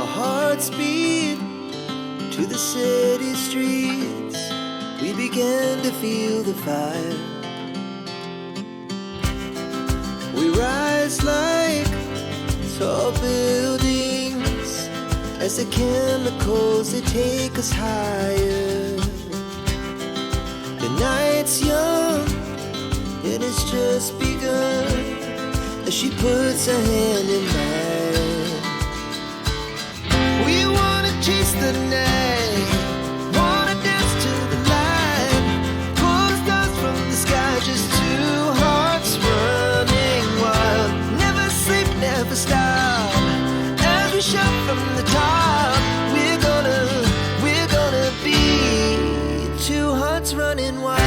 Our hearts beat to the city streets. We began to feel the fire. We rise like tall buildings as the chemicals, they take us higher. The night's young and it's just begun as she puts her hand in mine. We wanna chase the night, wanna dance to the light, pull the stars from the sky, just two hearts running wild. Never sleep, never stop, as we shout from the top. We're gonna be two hearts running wild.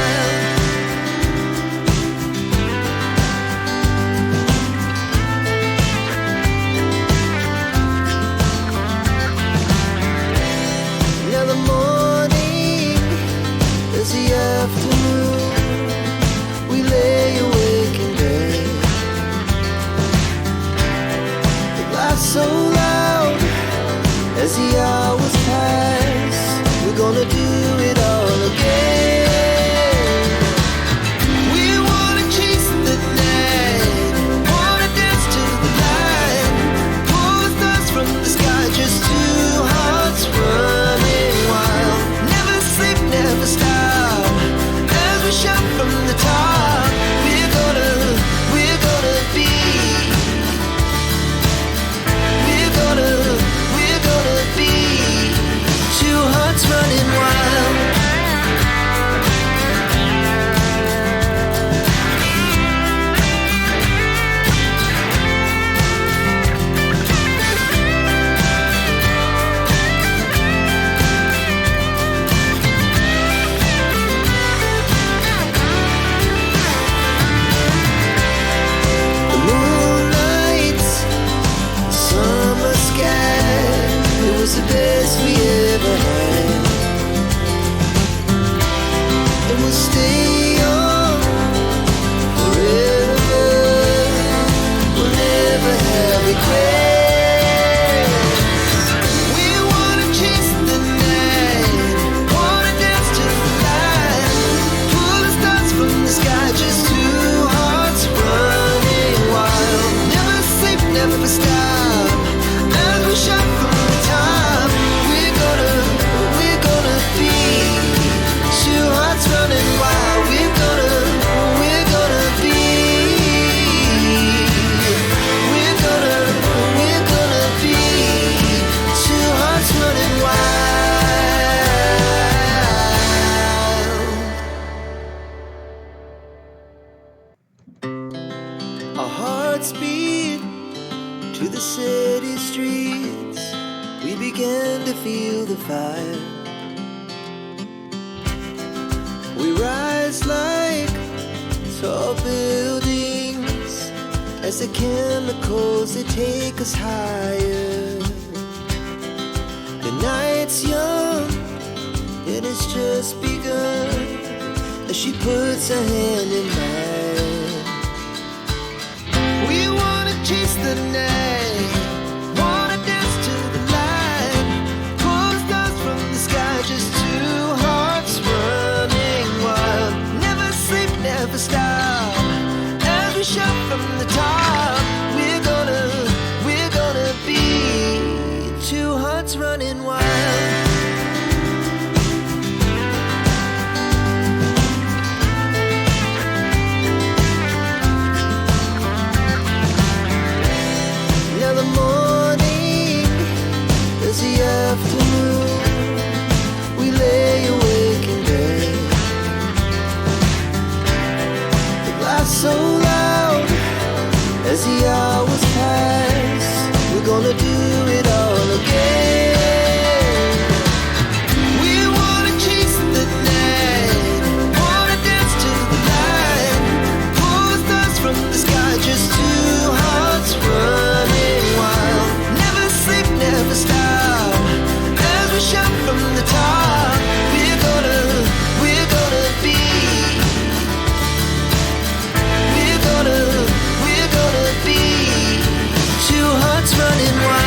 Afternoon, we lay awake in bed. The laughs so loud as the hours pass. We're gonna do it all again. We wanna chase the night, wanna dance to the light, pull the stars from the sky, just two hearts running wild. Never sleep, never stop, we shout from the top. We're gonna be. We're gonna be two hearts running wild. The best we ever had, and we'll stay young forever. We'll never have regrets. We wanna chase the night, wanna dance to the light, pull the stars from the sky, just two hearts running wild. Never sleep, never stop, as we shout from the top. Running wild, we're gonna be. We're gonna be two hearts running wild. Our hearts beat to the city streets. We began to feel the fire. We rise like tall buildings as the chemicals, they take us higher. The night's young and it's just begun as she puts her hand in mine. We wanna chase the night, wanna dance to the light, pull the stars from the sky, just two hearts running wild. Never sleep, never stop, as we shout from the top. We're gonna be two hearts running wild. Now the morning is the afternoon. We lay awake in bed. So loud as the hours pass. We're gonna do it all again. We wanna chase the night, wanna dance to the light, pull the stars from the sky, just two hearts running wild. Never sleep, never stop, as we shout from the top. We're gonna be. We're gonna be two hearts running wild.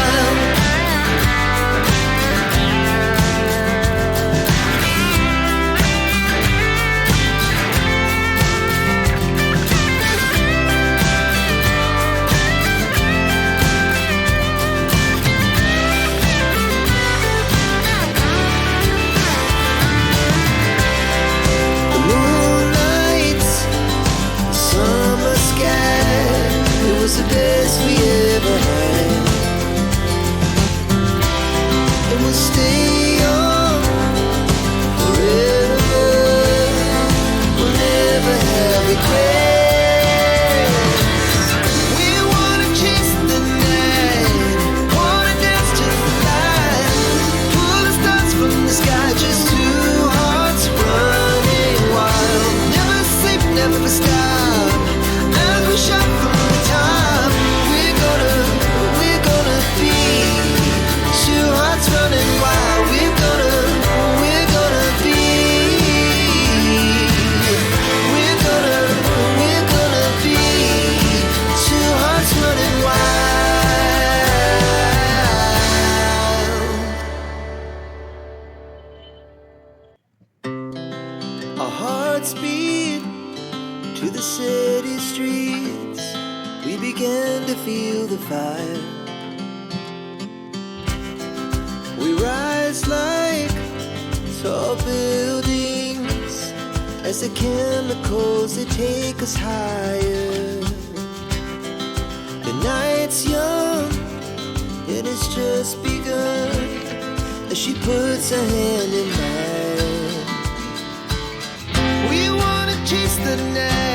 as the chemicals they take us higher. The night's young, it has just begun, as she puts her hand in mine. We wanna chase the night